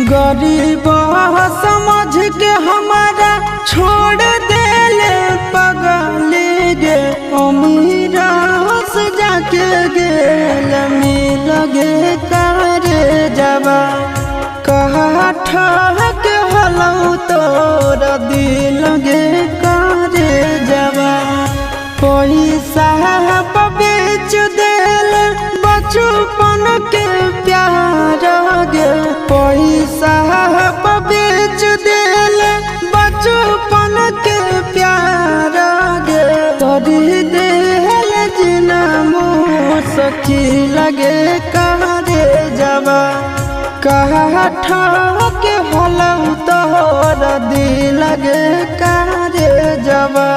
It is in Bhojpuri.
गरीब समझ के हमारा छोड़ देले पगली गे अमीर से जाके गेल मिल गे करे जबा कहा ठहक हलौ तोरा दिल गे करे जबा पैसा बेच देल बचपन के प्यार गे पैसा बेच देल बचपन के प्यार गे तोरी देल जिना सखी लगे करे जबा कहा ठहक हलौ तोरा दिल गे करे जबा।